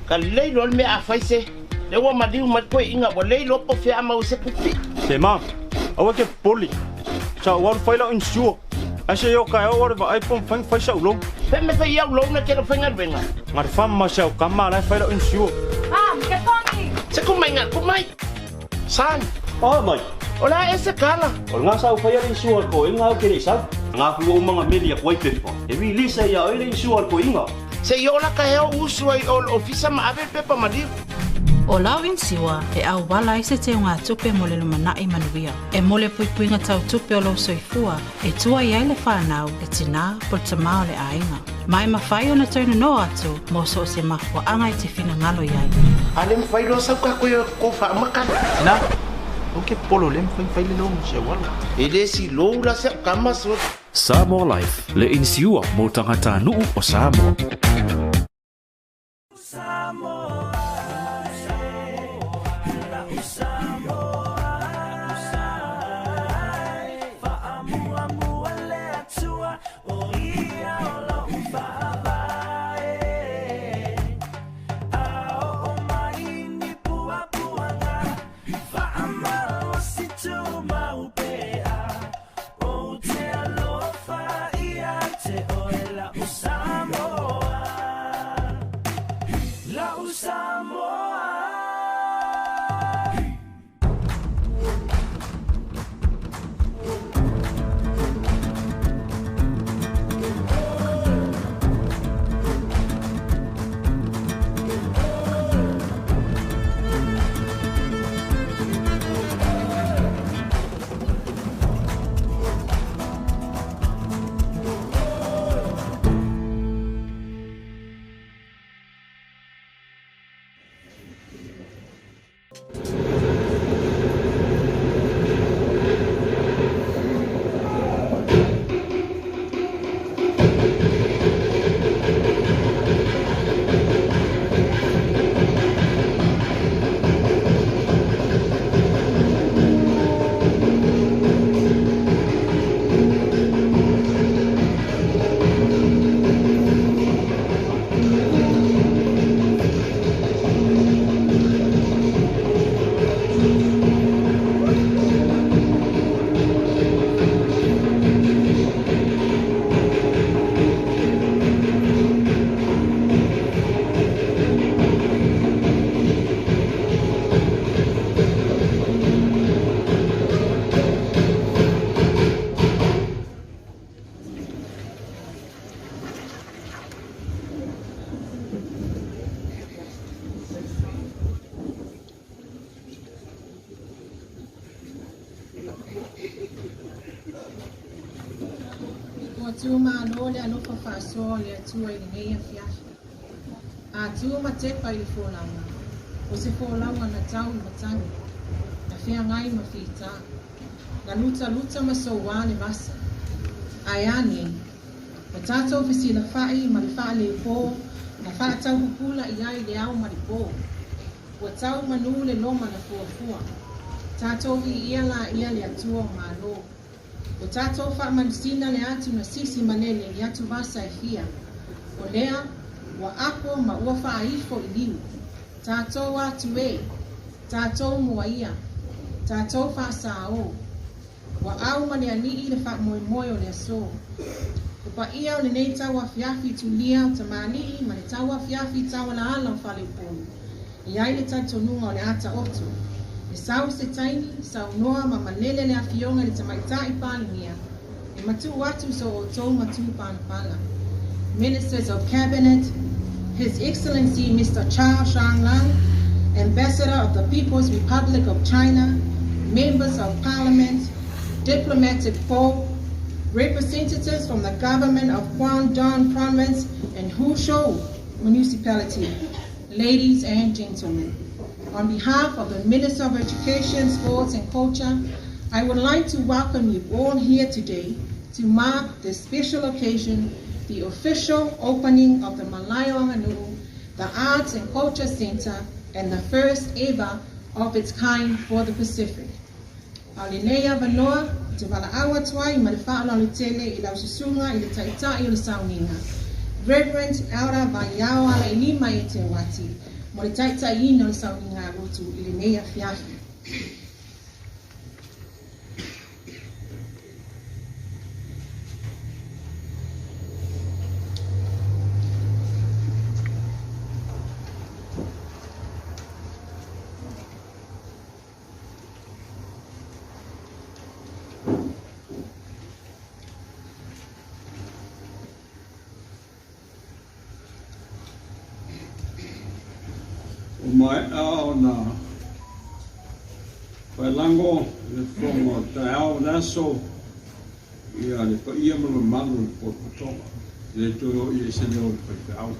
Kalei lo me afaise. Le wa madiu matpo inga wa lei lo po fe ama o se pupi. Se ma. Awa ke poli. Sa wa faila insure. Ase yo ka o wa ai pom fang faisa ulo. Pe me fe ya ulo na ke lo fenga venga. Ngar fam ma sa ka ma la faila insure. Ke pongi. Se kumai nga kumai. San. Oh mai. Ola ese kala. O nga sa faila insure ko inga o ke ni sa. Nga ku o mga media ko ai pe. E wi lisa ya ai insure ko inga. Se yo la ka heo usu ai ol ofisa ma ave pepa madiu. O lau insiwa e au wala i se te ngā tupe mo le lumanai manuia. E mole puipuinga tau tupe o lo soifua e tua i aile whanau e tina po te mao le ainga. Mai mawhai o na tauna no atu mo so se mahua anga i te whina ngalo iai. Ale mwhairo sau ka koe ko wha makan. Na, o ke polo le mwhai le lo msia wala. E le si lo la se kama so. Samoa Life, le insiua mo tangata nuu o Samoa. Tuma no le anu fa so le tua i nei afia. A tuma te pai i fōlanga. O se fōlanga na tau i matangi. Na whia ngai ma whita. Na luta ma so wāne masa. Ai ane. O tātou whisi na whai ma le wha le pō. Na wha tau hukula i ai le au ma le pō. O tau manu le loma na fuafua. Tātou i ia la ia le atua ma lo. O tātou wha manusina le atu na sisi manele le atu vasa e fia. O lea, wa ako ma ua wha aifo i liu. Tātou atu e, tātou mua ia, tātou wha sa o. Wa au ma le ani i le wha moe moe o le aso. O pa ia o le nei taua fiafi tu lia o tamani ma le taua fiafi taua la ala o wha le polu. I ai le tatonunga o le ata otu. E sau se taini, sau noa ma manele le afionga le tamaita i palingia. E matu watu so o tau matu panapala. Ministers of Cabinet, His Excellency Mr. Chao Shanglang, Ambassador of the People's Republic of China, Members of Parliament, Diplomatic Corps, representatives from the government of Guangdong Province and Huizhou Municipality, ladies and gentlemen. On behalf of the Minister of Education, Sports and Culture, I would like to welcome you all here today to mark this special occasion, the official opening of the Malae Aganuu, the Arts and Culture Center, and the first ever of its kind for the Pacific. Alinea Vanoa, te walaawa tuai ma le whaala le tele I lau susunga I le taitai o le sauninga. Reverend Elder Vaiao ala I lima e te wati. mo le taʻitaʻiina o le sauniga alutu I lenei afiafi. Mai ao na wailango le fongo ta ao naso ia le pa ia mo malu po to le to I se no pa ao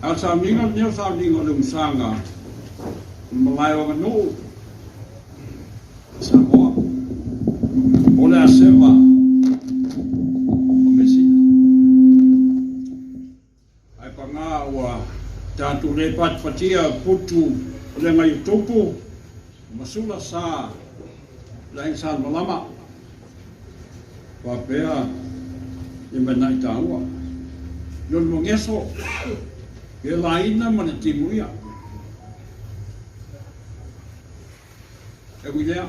a sa minga ne sa minga le musanga Malae o Aganuu Samoa o le asema o Measina ai panga wa Tātou le patpatia putu o le ngai tupu, masula sa la insan malama. Wapea e manai tāua. Yon mongeso, e laina mana timuia. E wilea.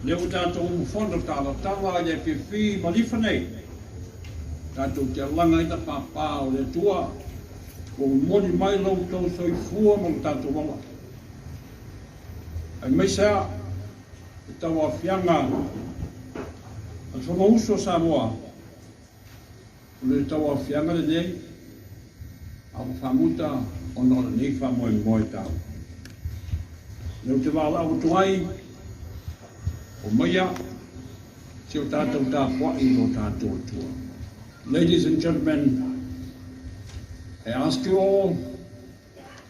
Leo tātou mufona tala e pipi Malifa nei. Tātou te langa ina pāpā o le tua, o moni mai lau tau soifua mo tātou wala. Ai mai sea, e tau a whianga, a whanga uso Samoa, o le tau a whianga le nei, a whamuta o nora nei whamoe tau. Leo te wala o tuai, o maia, se o tātou tā whai o tātou tua. Ladies and gentlemen, I ask you all,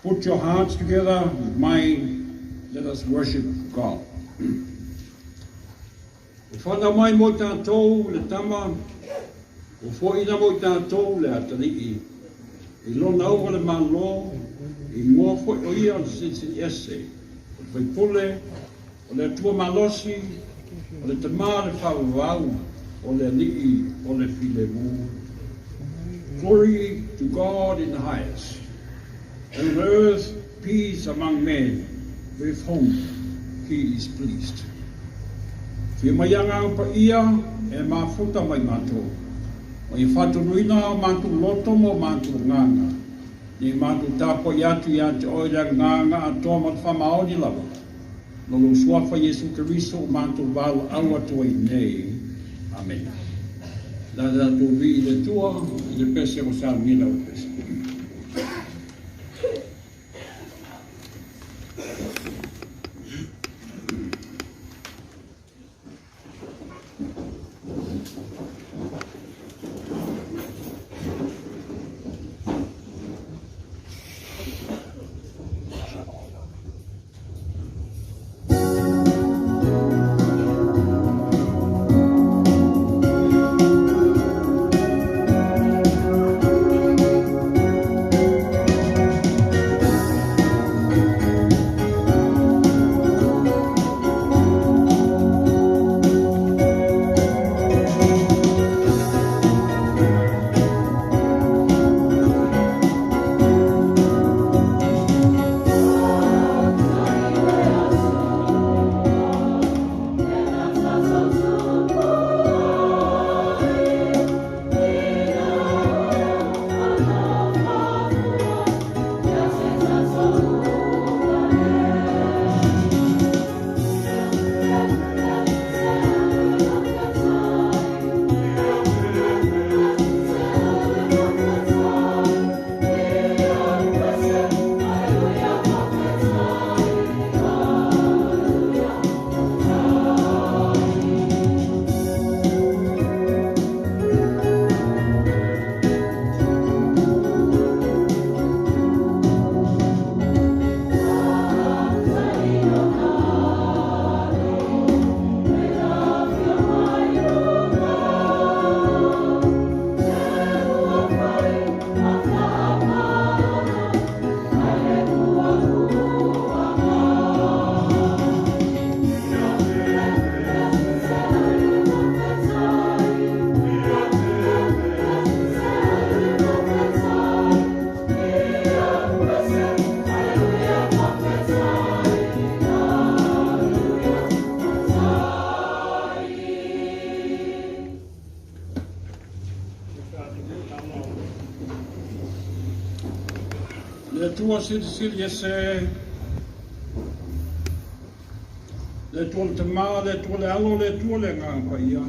put your hearts together with mine, let us worship God. O whana mai mo tātou le tama, o whoina mo tātou le atalii, I lona au le malo, I mua whoi o ia o le ese, o le whaipule, o le atua malosi, o le tamā le whawawau, o le alii, o le filemu. Glory to God in the highest, and on earth peace among men, with whom He is pleased. Whia maianga pa ia e mafuta mai mātou. Mai whaturuina mātou loto mo mātou nganga. Ni mātou tāpo iatu oira nganga atoa mat whamaoni lava. Nolo suafa Jesu Keriso mātou wala aua toi nei. Amen. Nada tu vi le tua, le pese o sa mina o pese. Le tua sili ese. Le tua le tama, le tua le alo, le tua le nganga ia.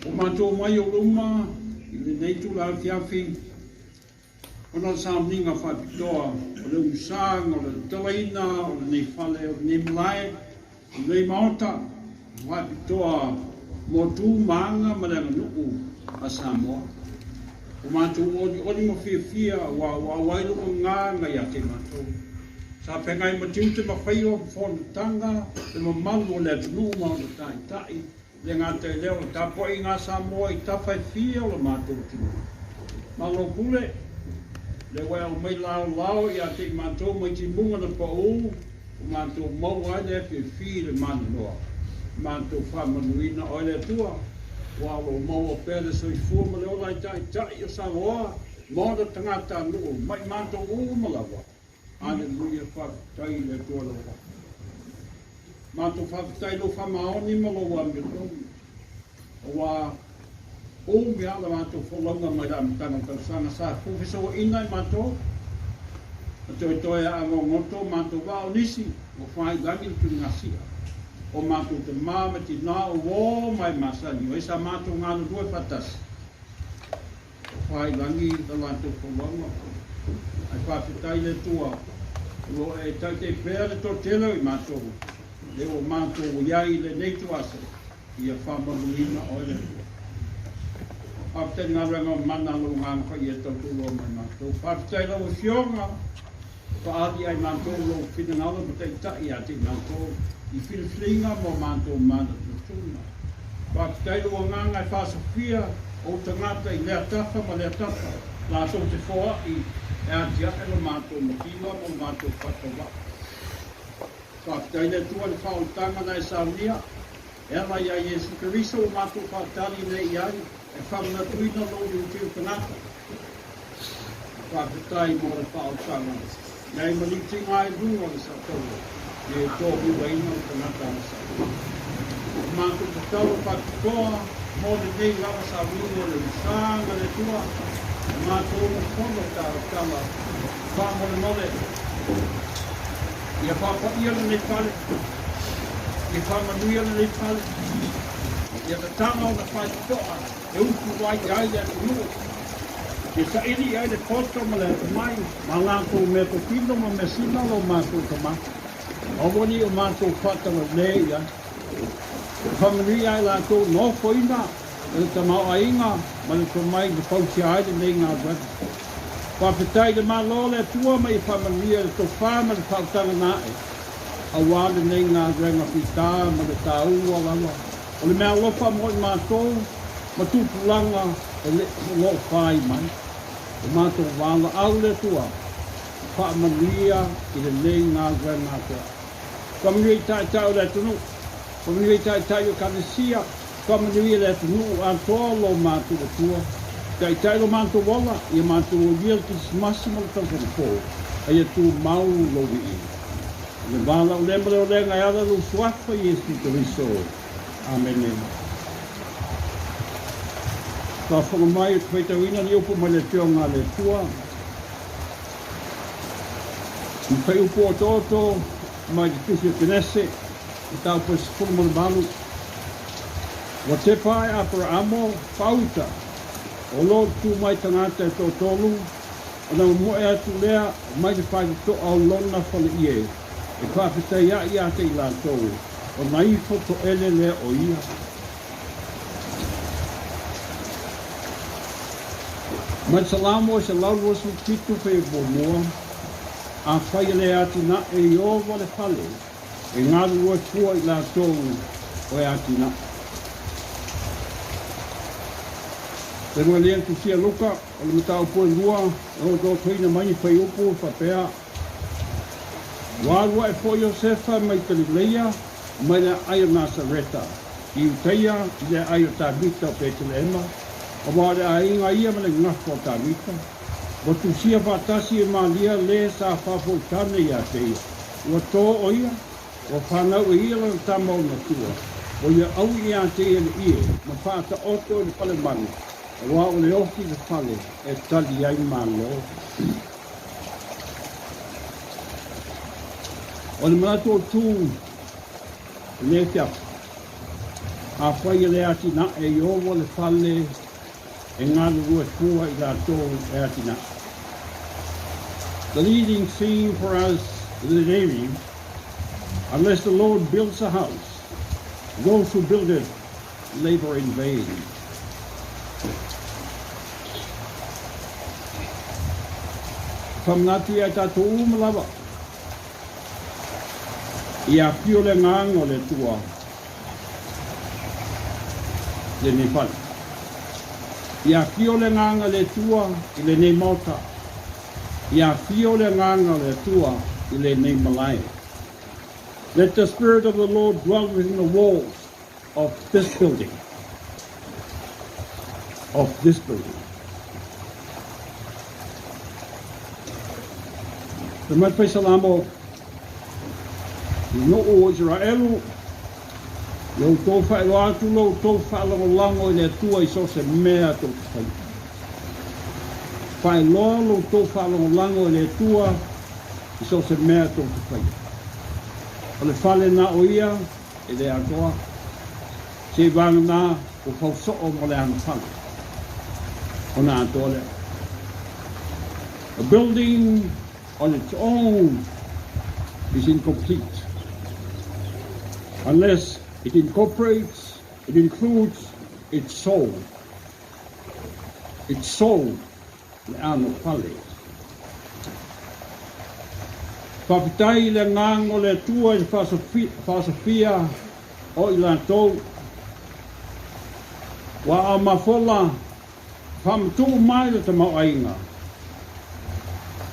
O mātou mai o luma, I le neitu la fiafi. Ona samninga whapitoa, o le usanga, o le talaina, o le nei whale, o le nei Malae, o le maota, whapitoa mo tū maanga ma le Aganuu a Samoa. O mātou odi mo fia wa wailu o nganga ia te mātou. Sa pengai matiu te mawhaio whonatanga, le mamalu o le Aganuu ma o le tai. Le ngā te leo, ta poi ngā Samoa I ta whai fia o le mātou tino. Malo kule, le wea o mai lao I a te mātou mai ti munga na pa o mātou mau aile fi le mana noa. Mātou whamanuina o le tua, walo mau o pere so I fua ma le o lai tai o Samoa, mōna tangata nuu, mai mātou o malawa. Ane luia whakatai le tua lawa. Mātou whakatai lo whamaoni malawa me tonu. Wa o me ala mātou wholonga mai ramitanga tausanga sa kufisa o inai mātou. Atoi toi a ngoto mātou wao nisi o whai gangi tu ngasia. O mātou te māma ti nā o wō mai masani. O isa mātou ngānu due patasi. O whai gangi ta mātou wholonga. Ai whawhitai le tua. Lo e tai te pēre to telo I mātou. Le o mātou iai le neitu ase. Ia whamaruina o ele. Whawhitai ngā ranga mana lo ngānka I e tautulo mai mātou. Whawhitai lau fionga. Whaadi ai mātou lo whinangala ma te itai a te mātou. I whirwhiringa mo mātou mana tūna. Whawhitai lau ngānga I whasawhia o tangata I lea tafa ma lea tafa. Lātou te whoa I e atia e lo mātou makila mo mātou whatawa. Whawhitai le tua le whaotanga na e saunia. Ela ia Yesu Keriso o mātou whaatari le iai. E whamana tuina lo I utiu kanata. Whawhitai mo le whaotanga. Nei maliti ngai runga le satoa. E tōhu waina o kanata na sa. Mātou te tau whakitoa. Mo le nei lawa sa runga le usanga le tua. Mātou o kono tala. Whamole mole. Ia whapa ia le nei pale. Ia whamanuia le nei pale. Ia te tanga o na whaitoa. E uku wai ai le Aganuu. Ia sa iri ai le poto ma le mai. Ma lātou me to pino ma Measina lo mātou tamata. Awani o mātou whatanga le ia. Whamanuia ai lātou no foina. Le tamau ainga. Ma le tomai le pausi ai le nei ngā brata. Whawhitai le malo le tua mai whamanuia le to whama le whautanga nae. Awa le nei ngā renga pita ma le tāua langa. O le mea lofa mo I mātou. Ma tūpulanga e le lo whai mai. O mātou wala au le tua. Whamanuia I le nei ngā renga tua. Whamanuia I tai tau le tunu. Whamanuia I tai tau o kanesia. Whamanuia le tunu a toa lo mātou le tua. Tai tai lo mātou wala, ia mātou o lia ki smasi mo le tautana pō. Ai e tū mau lo I. Le wala o lembre o lenga ala lo suafa Yesu Keriso. Amen. Ka whanga mai o twaitawina ni upo mai le tionga le tua. I whai upo o toto, mai ki tusi o kenese, I tau po sifuru mo le balu. Wa te pai apara amo, pauta. O lo tu mai tangata e tō tōlu, ana mo e atu lea, mai te whai to au lona whale ie. E whawhitai ia te I lātou, o naifo to ele lea o ia. Mai salamo se lauru asu kitu pe e bomoa, a whai le ati na e o wale whale, e ngaru ua kua I lātou o e ati na. Te rua lea tu sia luka, o le matau poe lua, o tō tuina mai whai upu, whapea. Wārua e fo Iosefa mai Galileia, mai le aio Nasareta. I uteia, I le aio Tabita o Betelema, o wāre a inga ia me le ngafo o Tabita. O tu sia whatasi e malia le sa whafo tane ia teia. Ua tō o ia, o whanau e ia le tamau na tua. O ia au ia teia le ie, ma whata oto le pale manu. Wa o le oki le whale e tali ai malo. O le malato tu le fia. A fai le atina e iovo le falle e ngālu rua tua I lato e atina. The leading theme for us this evening, unless the Lord builds a house, those who build it labor in vain. Whamnatu ia tātou umalawa. Ia pio le ngāngo le tua. Le ne whale. Ia pio le ngānga le tua I le ne mauta. Ia pio le ngānga le tua I le ne Malae. Let the Spirit of the Lord dwell within the walls of this building. Of this building. The Matwai Salamo no o Israelu yo tō whaelo atu lo tō whaelo lango I le tua I so se mea tō whai. Whaeloa lo tō whaelo lango I le tua I so se mea tō whai. O le whale na o ia e le atoa se vanga na o whauso o mo le ana whale. O na atoa le. A building on its own is incomplete unless it incorporates, it includes its soul. Its soul, le ano pale. Papitai le ngango le tua I whasofia o I lantou. Wa a mafola whamtu mai le tamau ainga.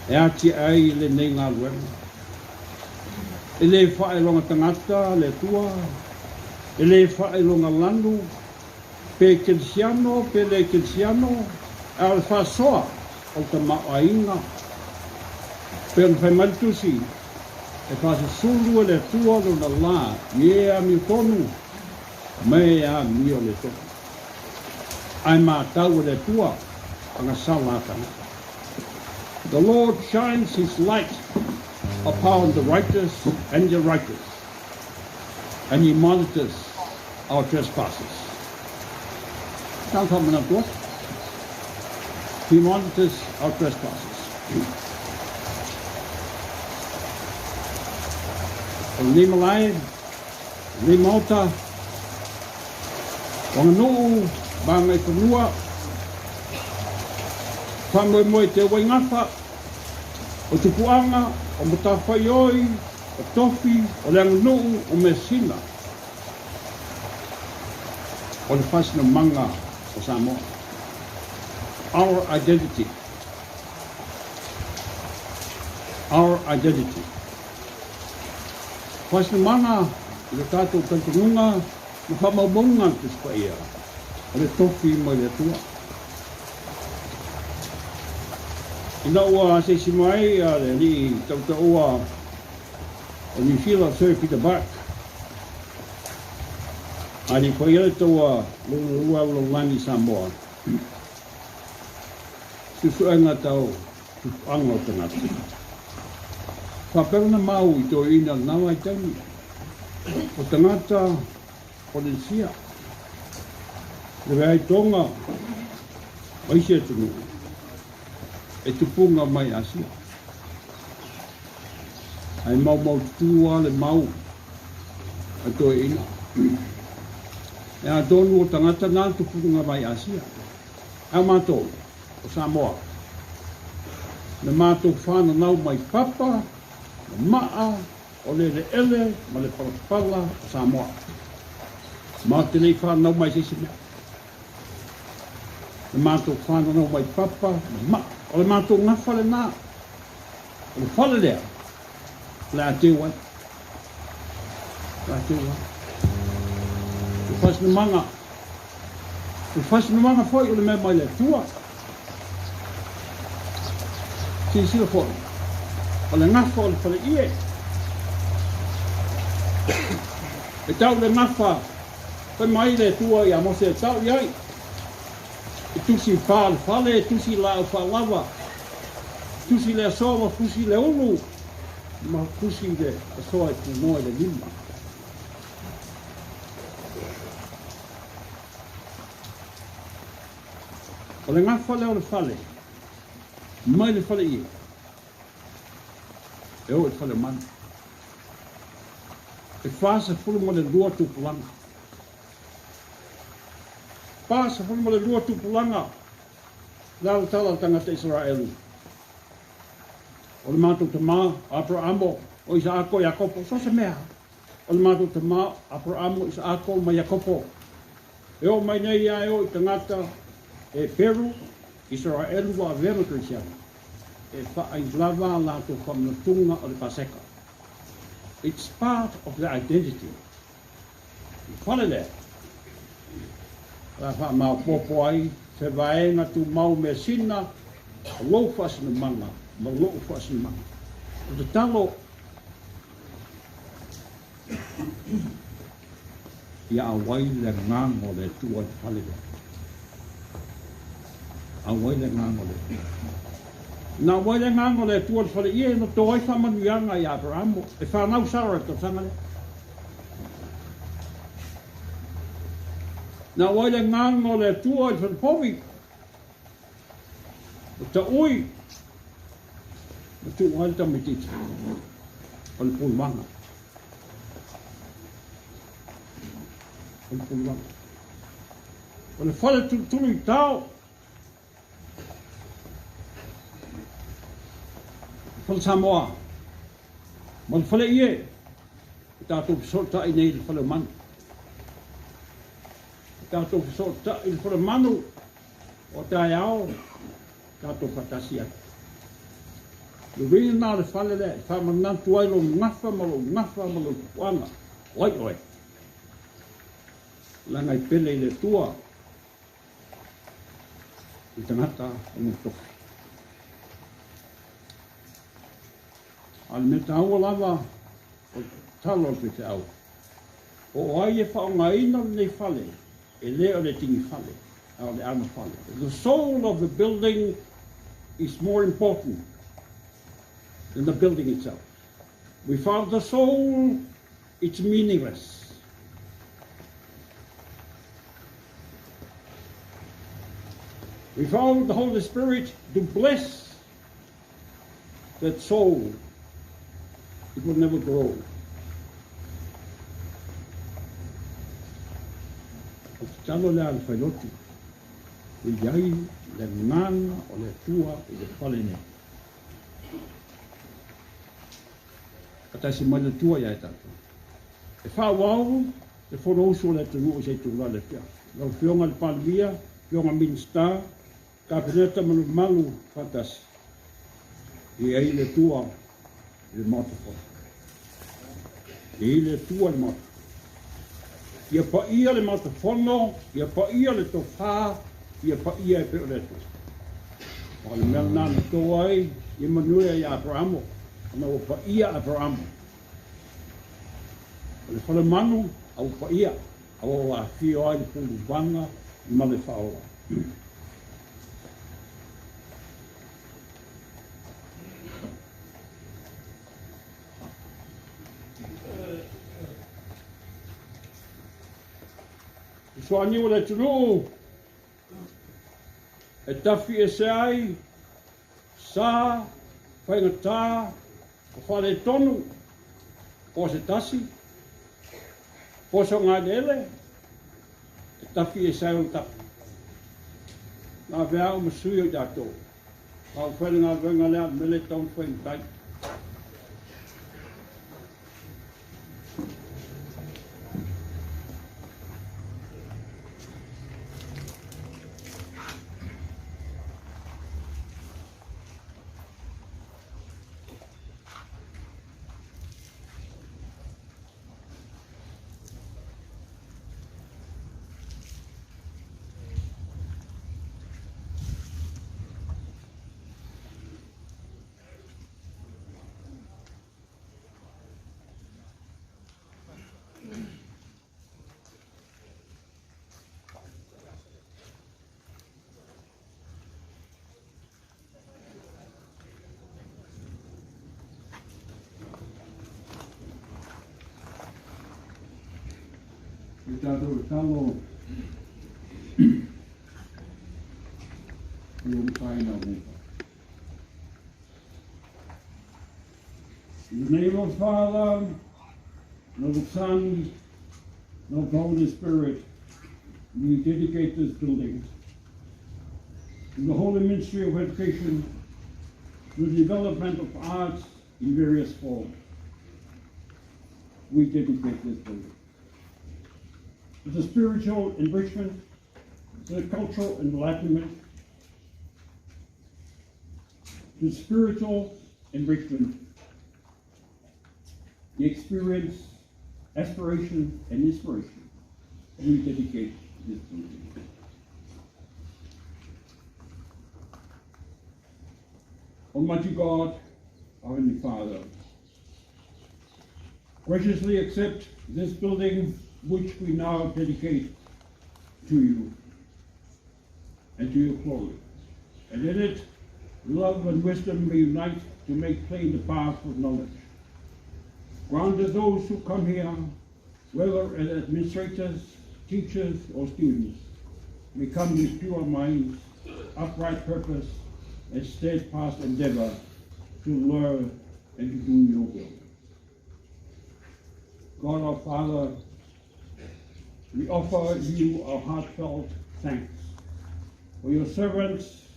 E ati ai le nei ngā ruenga. E le whaelonga tangata le tua. E le whaelonga landu. Pe kensiano, pe le kensiano. E al whasoa o ta ma'ainga. Pe an whai maltusi. E whasa sulu le tua lo na la. Ia mi tonu. Mea mi o le tonu. Ai mā tau le tua. Anga salatanga. The Lord shines His light upon the righteous and the righteous, and He monitors our trespasses. He monitors our trespasses. Ni Malae, ni Malta, Aganuu, Bangai Whanua, Whamoe moe te waingafa, o tupuanga, o matawhai oi, o tofi, o le Aganuu, o Measina, o le whasina manga o Samoa. Our identity. Our identity. Whasina manga, I le tātou kantungunga, na whamaubonga te spaia, o le tofi mo le tua. Ina ua se si mai le ni tauta ua o New Zealand Sir Peter Buck. Ani koe ele taua lua langi Samoa. Susuanga tau tupuanga o tangata. Whapera mau I tō ina nawa I tauni. O tangata o le sia. Le vei tonga o isia tunu. E tupunga mai asia. Ai mau tua le mau a toi ina. E a tonu o tangata nā tupunga mai asia. A mātou o Samoa. Le mātou whāna nau mai papa, le maa, o le ele, ma le palapala o Samoa. Mā te nei whāna nau mai sisi mea. Le mātou whāna nau mai papa, le maa. O le mātou ngafa le nā. O le whale lea. Le a te wai. Le a te wai. Le whasina manga. Le whasina manga whai o le mea mai le tua. Sila whai. O le ngafa o le whale ie. E tau le ngafa. Whai mai le tua I a mose e tau iai. E tusi whāle whale, tusi lao whalawa, tusi le sowa, tusi le ulu, ma kusi de so ai pu no de lima o le ngafa le fale mai le fale ia e o fale man e fasa fulu mo le lua tu pulanga pasa fulu mo le lua tu pulanga la tala tangata Israel o le mātou te mā, Abrahamo, o Isaako, Iakopo, so se mea. O le mātou te mā, Abrahamo, Isaako, ma Iakopo. E o mai nei ai o i tangata e Peru, Israel wa vera Christiana. E whaai lava lātou whamnatunga o le Paseka. It's part of their identity. Whale lea. La wha mao popo ai, se vaenga tu mau Measina, lou whasina manga. Ma loo whaasima. O te talo ia awai le ngango le tua te palele. Awai le ngango le. Na awai le ngango le tua te palele. Ie no toi whamanuianga i Abrahamo. E whanau sara to tangale. Na awai le ngango le tua te palele. O te ui. Tu wal ta mitit. Al pulmanga. Al pulmanga. Al fale tu i tau. Fal Samoa. Mal fale ie. Ta tu sorta i nei fale man. Ta tu sorta il fale manu. O ta iao. Ta tu fatasia. Le reason now the fale le, fa manan tuai lo ngafa malo wanga. Oi. La ngai pele le tua. I tangata o toki. Al me tau lava o talo pe te au. O ai e whaongaina le fale, e leo le tingi fale, au le ana fale. The soul of the building is more important than the building itself. Without the soul, it's meaningless. Without the Holy Spirit to bless that soul, it will never grow. O te talo le al whailoti, i iai le ngana o le tua i le whale nei. Katasi mai le tua ia e tatu. E whawau, e whanauso le tunu o se tula le pia. Lau whionga le palvia, whionga minsta, ka peneta malu fatasi. I ei le tua, le matafo. I le tua le matafo. Ia pa ia le matafono, ia pa ia le tofa, ia pa ia e peo le tu. O le mea nana toa ai, i manuia i Abrahamo. Na o pa ia Abraham. O le whale manu, au pa ia. Au a whio ai le pulu wanga, i male whaoa. So aniu le tunu, e tafi e se ai, sa, whaingata, o whare tonu, o se tasi, o so ngā nele, e tafi e sai o tafi. Ngā vea o masui o jato, ngā whaere ngā venga lea mele tau whaingai. tātou talo yung kaina muka. In the name of the Father, and of the Son, and of the Holy Spirit, we dedicate this building to the holy ministry of education, to the development of arts in various forms. We dedicate this building to the spiritual enrichment, to the cultural enlightenment, to the spiritual enrichment, the experience, aspiration, and inspiration. We dedicate this building. Almighty God, our Heavenly Father, graciously accept this building which we now dedicate to you and to your glory. And in it, love and wisdom may unite to make plain the path of knowledge. Grant that those who come here, whether as administrators, teachers, or students, may come with pure minds, upright purpose, and steadfast endeavor to learn and to do your will. God our Father, we offer you our heartfelt thanks for your servants,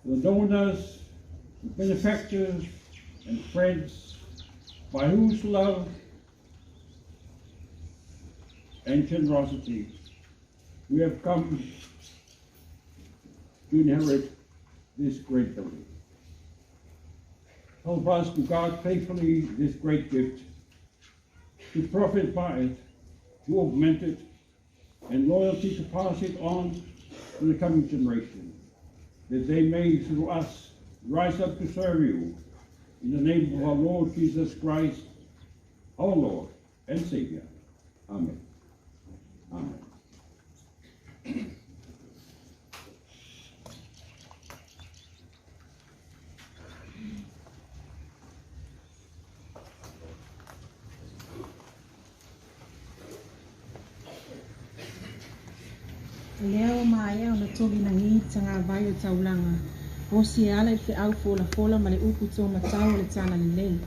the donors, the benefactors, and friends, by whose love and generosity we have come to inherit this great building. Help us to guard faithfully this great gift, to profit by it, to augment it, and loyalty to pass it on to the coming generation, that they may, through us, rise up to serve you. In the name of our Lord Jesus Christ, our Lord and Savior. Amen. Amen. Leo maia o na togi na ngi tanga vai o taulanga. O si ala I au fola ma le upu tō matau le tana le lei.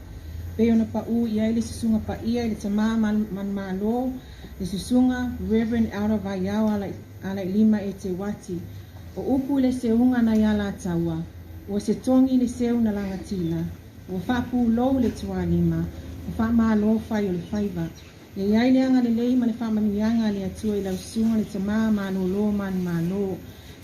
Peo na pa u ia le susunga pa ia le tama man malo le susunga Reverend out of Ayao ala lima e te wati. O upu le seunga na yala taua. O se tongi le seu na langatila. O fapu lo le tua lima. O fa malo fai o le faiva. Le iai le anga le lei ma le whamanianga le atua I lau sunga le tama mano lo man malo.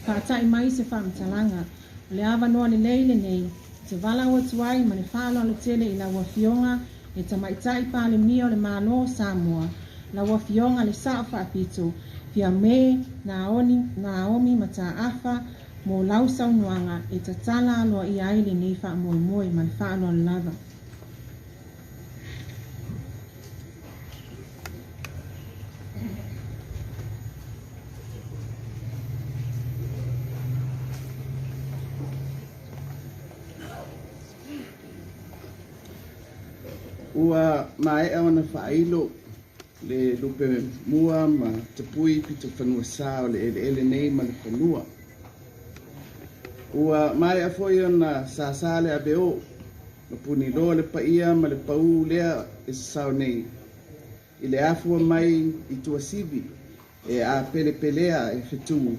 Ka atai mai se whamtalanga. Le ava noa le lei le nei. Te vala o tuai ma le whalo alo tele I lau fionga. E tamaitai pa le mia o le malo Samoa. Lau fionga le saa whaapito. Pia me na aomi mata afa. Mo lau saunuanga. E tatala aloa I ai le nei wha moe ma le whalo alo lava. Ua mai e ona whailo le lupe mua ma te pui pito whanua sao le ele nei ma le whanua. Ua mai a foi ona sa le abeo ma puni loa le paia ma le pau lea e sao nei. I le afua mai I tua sivi e a pelea e whetu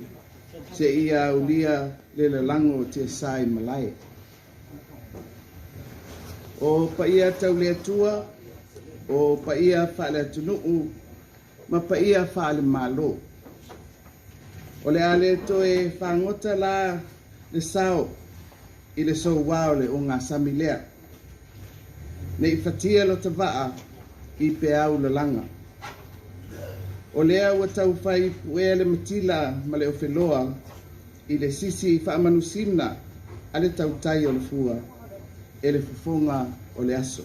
se ia ulia le lango te sai Malae. O paia tau le atua, o paia whaale atunuu, ma paia whaale malo. O le ale toe whangota la le sao I le so wao le o ngā samilea. Ne I whatia lo te waa I pe au le langa. O lea ua tau whai puea le matila ma le o wheloa I le sisi whaamanusina a le tau tai o le fua. E le fufonga o le aso.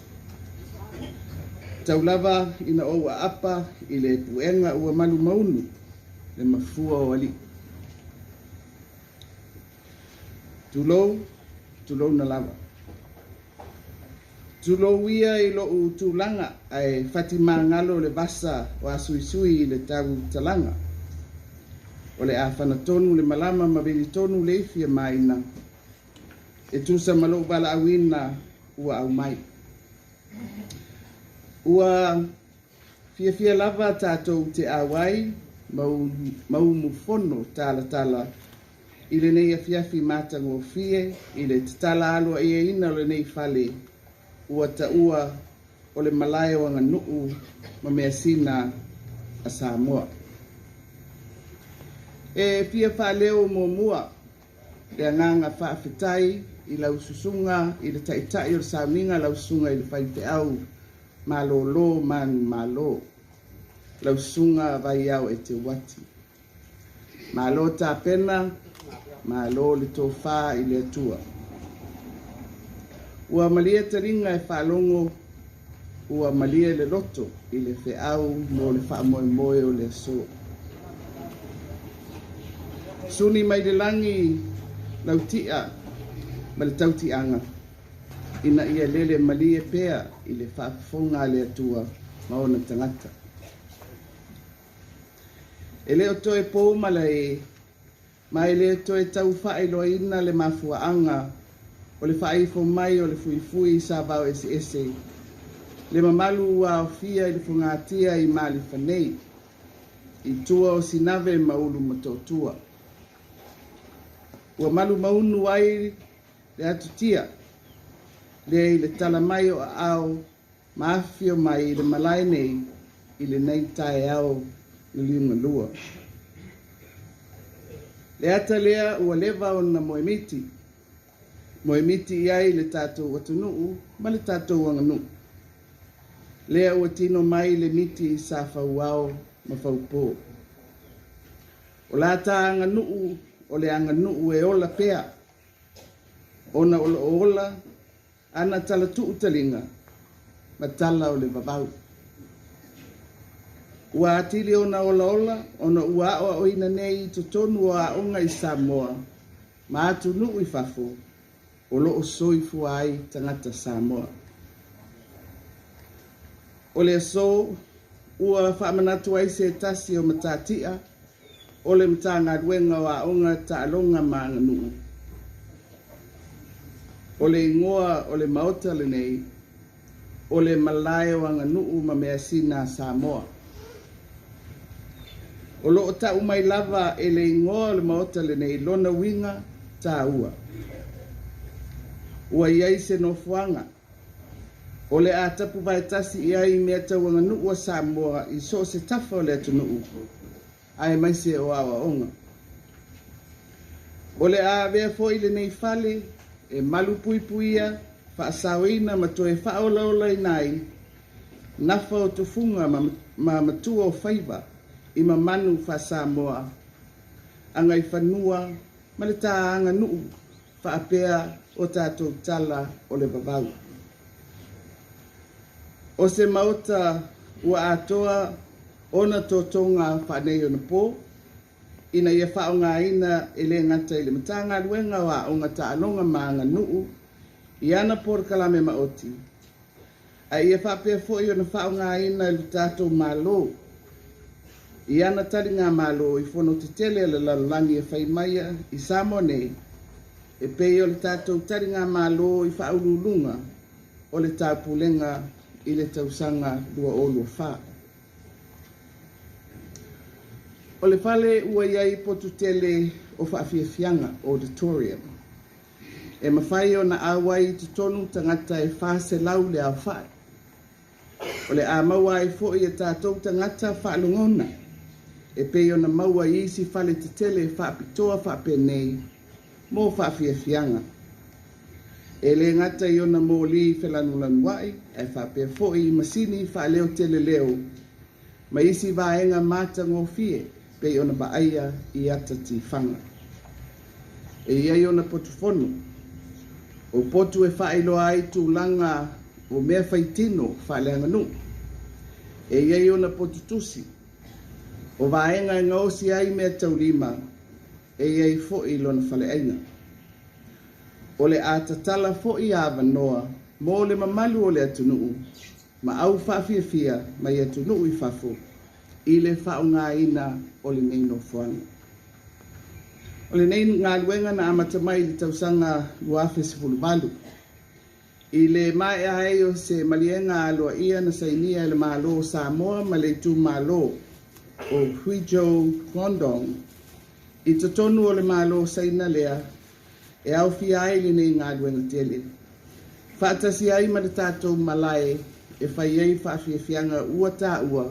Tau lava ina o ua apa I le puenga ua malu maunu le mafua o ali. Tulou na lava. Tulouia I lo tūlanga ai Fatima ngalo le vasa wa suisui le tau talanga. O le a whanatonu le malama mawili tonu le ifia maina. E tusa malo bala awina ua au mai. Ua fia lava tātou te awai mau mufono tala I le nei afiafi mātango fie, I le tala alua ia ina le nei fale ua taua o le Malae o Aganuu ma Measina a Samoa. E pia whaleo mua le anganga whaafetai I lau susunga I le taitai o le sauninga lau susunga I le whaifeau malolo man malo. Lau susunga vai au e te wati. Malo tā pena, malo le tōwha I le atua. Ua malia taringa e whalongo, ua malia le loto I le wheau mo le whaamoe o le aso. Suni mai le langi lautia ma le tautianga. Ina ia lele malia pea I le whaafonga le atua ma ona tangata. E leo toe pou Malae, ma e leo toe tau whaeloa ina le mafuaanga, o le whaifo mai o le fuifui sa vau ese. Le mamalu wa ofia I le fungatia I Malifa nei, I tua o sinave maulu matotua. Ua malu maunu ai le atutia, le tala mai o au, maafio mai le Malae nei, I le nei tae au, I liunga lua. Le ata lea ua lewa o na moemiti. Moemiti iai le tātou watunuu, ma le tātou Aganuu. Lea ua tino mai le miti sa whauao ma whaupō. O la tā Aganuu, o le Aganuu e ola pea. Ona ola, ana tala tuutalinga, ma tala o le vavau. Ua atili ona ola, ona ua aoa o ina nei to tonu o aonga I Samoa, ma atu nuu I fafo, o loo soifu ai tangata Samoa. O le so, ua whaamanatu ai se tasi o matatia, o le mtanga duenga o aonga ta alonga ma Aganuu. O le ingoa o le maota le nei, o le Malae o Aganuu ma Measina Samoa. O loo ta umai lava e le ingoa o le maota le nei lona winga ta ua. Ua iai se no fuanga. O le a tapu vai tasi iai mea tau Aganuu o Samoa I so se tafa o le atunuu. Ai mai se o awa onga. O le a vea fo I le nei fale e malu puipuia whaasawina ma toe whaolaola I nai nafa o tufunga ma matua o whaiva I mamanu wha Samoa angai whanua ma le tā Aganuu wha Apia o tātou tala o le vavau. O se mauta ua atoa ona totonga whanei o na pō ina ia whaonga ina e le ngata I le matanga luenga wa o ngata alonga ma Aganuu I ana por kalame maoti. A ia whapea fo I o na whaonga ina I le tātou malo. I ana tari ngā malo I whono te tele le lalangi e whaimaia I Samoa nei. E pei o le tātou tari ngā malo I whaululunga o le tāpulenga I le tausanga lua o lua wha. O le whale ua iai potu tele o whaafiafianga auditorium. E mawhai o na awai te tonu tangata e whaase lau le au whae. O le a maua e fo I e tātou tangata whaalungona. E pei o na maua I isi whale te tele whaapitoa whaapenei mō whaafiafianga. E le ngata I ona mō li whelanu e whaapea fo I masini whaaleo tele leo. Ma isi vaenga mata ngofie. Pei ona baaia I ata ti whanga. E iai ona potufono. O potu e whaeloa ai tūlanga o mea whaitino whaele Aganuu. E iai ona potutusi. O vaenga e ngaosi ai mea taurima. E iai fo I lona whale aina. O le atatala fo I awanoa mo le mamalu o le atunuu, ma au whawhiawhia mai atunuu I whafo, I le whaungaina o le nei no whuanga. O le nei ngā luenga na amatamai le tausanga luafe sifulumalu. I le mai ai o se malienga aloa ia na sainia le malo Samoa ma le tu malo o Huizhou Guangdong. I totonu o le malo saina lea e au fia ai le nei ngā luenga tele. Whaatasi ai ma le tātou Malae e whai ei whawhiawhianga ua tā ua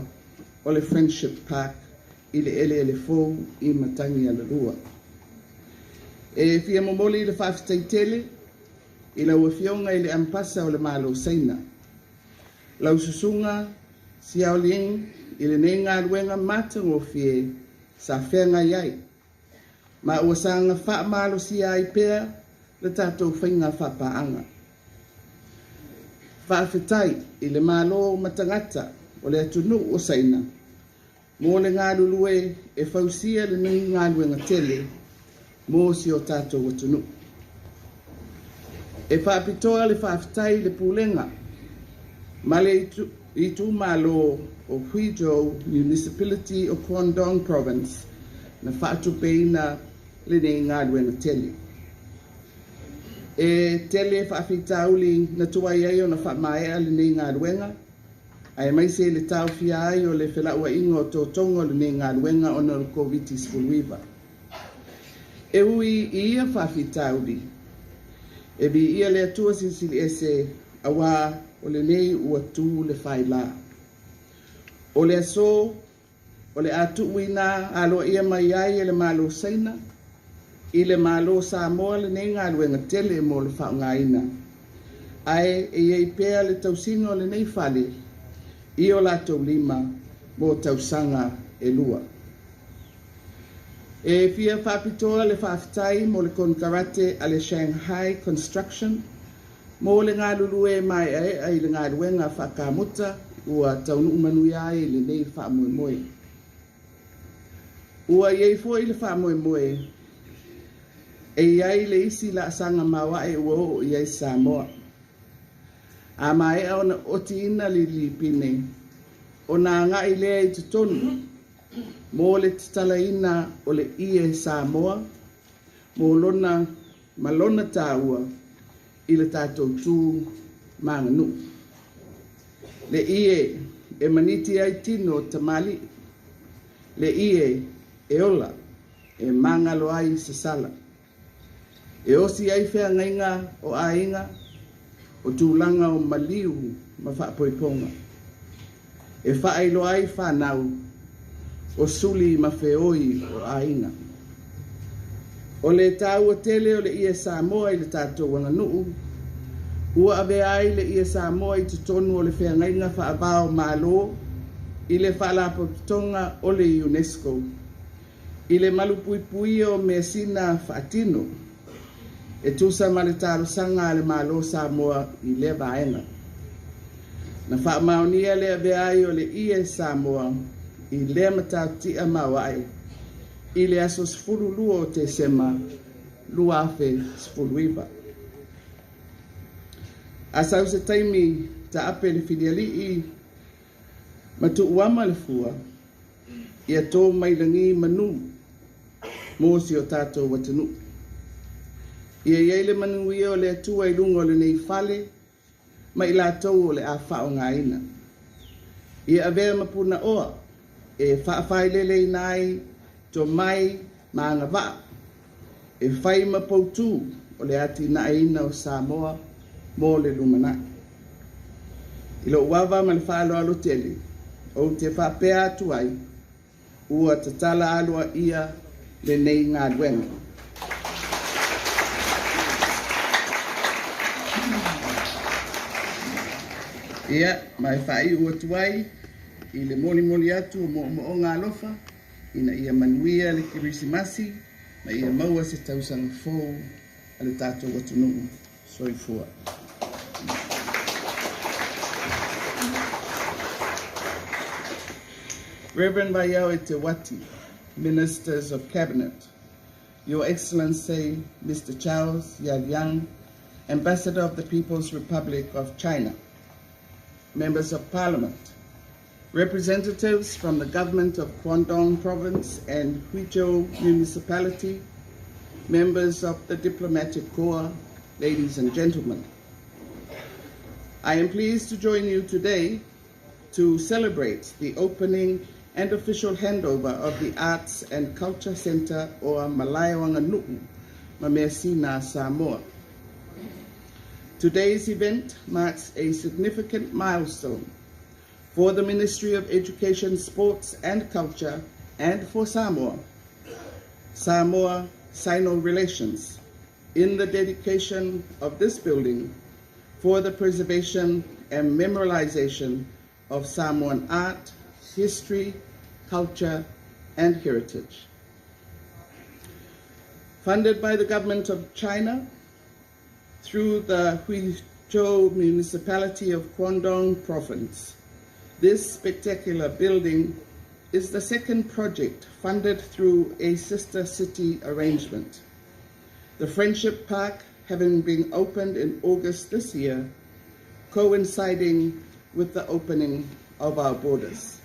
o le Friendship Park I le ele fōu I matangi ala rua. E fia momoli I le whawhitaitele I lau awhionga I le ampasa o le malo saina. Lau susunga si au ling I le nei ngā ruenga matang o fie sa whenga iai. Ma ua sanga wha malo si ai pēr le tātou whainga whapaanga. Whawhitai I le malo matangata o le atunu o saina. Mō le ngā lulue e whausia le nei ngā ruenga tele mō si o tātou atunu. E whaapitoa le whawhitai le pūlenga. Male I tū malo o Huizhou Municipality o Guangdong Province na whaatupeina le nei ngā ruenga tele. E tele whaawhitauli na tuai ai o na whaamaea le nei ngā ruenga. Ai mai se le tau fia ai o le whelaua ingo o tō tongo le nei ngā ruenga o na COVID-19. E hui I ia whaawhitauli. E bi ia le atua sisili ese awa o le nei ua tū le whaila. O le aso, o le atu uina alo ia mai ai e le malo saina, I le malo Samoa le nei ngā luenga tele mo le whaungaina. Ai e iei pēa le tausinga o le nei whale, I o lātou lima mo tausanga e lua. E fia whapitoa le whawhitai mo le konkarate a le Shanghai Construction, mo le ngā lulue mai ai le ngā luenga whakamuta ua taunu umanui ai le nei whaamoemoe. Ua iei fua I le whaamoemoe, e iai le isi la asanga mawa e ua o iai Samoa. A mai au na oti ina li lipine, o na ngā I lea I tutonu, mo le titalaina o le ie Samoa, mo lona malona tāua I le tātou tū Aganuu. Le ie e maniti ai tino tamali, le ie e ola e mangalo ai se sala. E osi ai whea ngainga o ainga, o tūlanga o maliu ma whaapoiponga. E whaeilo ai whanau, o suli ma whioi o ainga. O le tau o tele o le ia Samoa I le tātou Aganuu, ua ave ai le ia Samoa I tutonu o le whengainga whaabao malo, I le whaalapotonga o le UNESCO, I le malupuipui o Measina whaatino, e tusa ma le tarosanga le malo Samoa I le vaenga. Na whaamaonia le ave ai o le ia Samoa, I le matautia mawai, I le aso sifuru lua o te sema, luafe sifuru iwa. Asau se taimi ta ape le filiali I matu uama le fua, ia tō mailangi manu, mō si o tātou watanu. Ia iei le manu ia o le atua I lunga o le nei fale, ma I lātou o le a whao ngā ina. Ia avea mapuna oa, e whaafai lele nai, to mai ma ngā wā, e whai mapoutu o le ati na ina o Samoa mō le lumana. I lo uawa ma le whaalo alo tele, o te whapea atu ai, ua tatala aloa ia le nei ngā luenga. Ia, mai whai ua tuai, I le moli atu o ngā lofa, ina ia manuia le kirisimasi, ma ia maua se tausanga fōu a le tātou watunuu soifua. Reverend Vayao Etewati, Ministers of Cabinet, Your Excellency, Mr. Charles Yalyang, Ambassador of the People's Republic of China, members of Parliament, representatives from the government of Guangdong Province and Huizhou Municipality, members of the Diplomatic Corps, ladies and gentlemen. I am pleased to join you today to celebrate the opening and official handover of the Arts and Culture Center, or Malae Aganuu, Measina, Samoa. Today's event marks a significant milestone for the Ministry of Education, Sports and Culture and for Samoa-Sino relations in the dedication of this building for the preservation and memorialization of Samoan art, history, culture, and heritage. Funded by the government of China through the Huizhou Municipality of Guangdong Province, this spectacular building is the second project funded through a sister city arrangement. The Friendship Park having been opened in August this year, coinciding with the opening of our borders.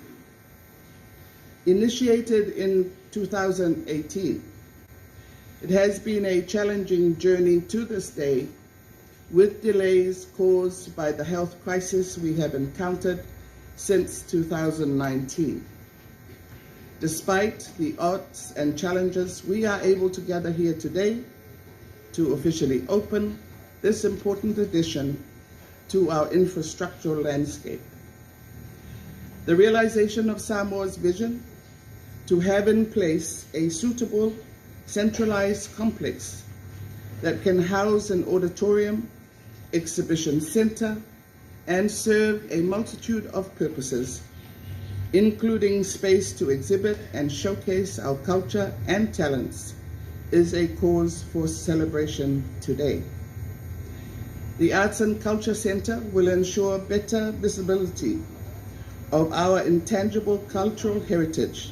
Initiated in 2018, it has been a challenging journey to this day, with delays caused by the health crisis we have encountered since 2019. Despite the odds and challenges, we are able to gather here today to officially open this important addition to our infrastructural landscape. The realization of Samoa's vision to have in place a suitable centralized complex that can house an auditorium, exhibition center, and serve a multitude of purposes, including space to exhibit and showcase our culture and talents, is a cause for celebration today. The Arts and Culture Center will ensure better visibility of our intangible cultural heritage,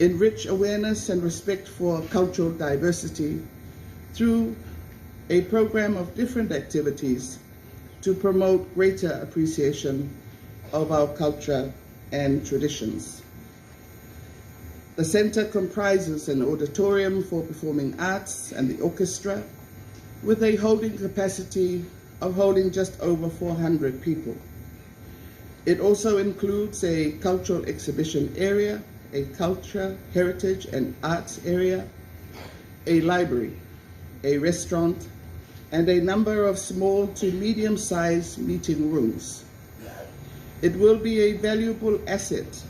enrich awareness and respect for cultural diversity through a program of different activities to promote greater appreciation of our culture and traditions. The center comprises an auditorium for performing arts and the orchestra, with a holding capacity of holding just over 400 people. It also includes a cultural exhibition area, a culture, heritage, and arts area, a library, a restaurant, and a number of small to medium-sized meeting rooms. It will be a valuable asset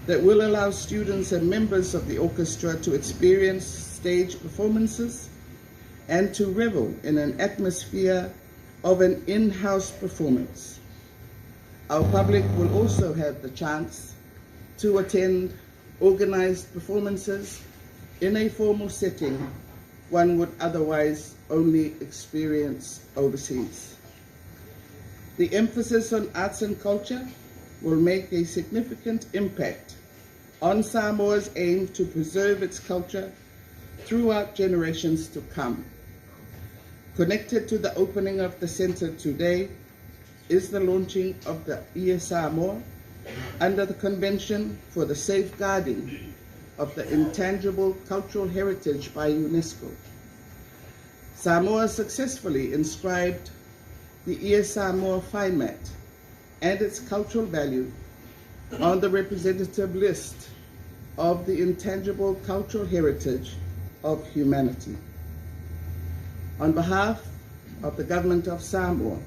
that will allow students and members of the orchestra to experience stage performances and to revel in an atmosphere of an in-house performance. Our public will also have the chance to attend organized performances in a formal setting one would otherwise only experience overseas. The emphasis on arts and culture will make a significant impact on Samoa's aim to preserve its culture throughout generations to come. Connected to the opening of the center today is the launching of the Ia Samoa under the Convention for the Safeguarding of the Intangible Cultural Heritage by UNESCO. Samoa successfully inscribed the Ia Samoa Fine Mat and its cultural value on the representative list of the intangible cultural heritage of humanity. On behalf of the government of Samoa,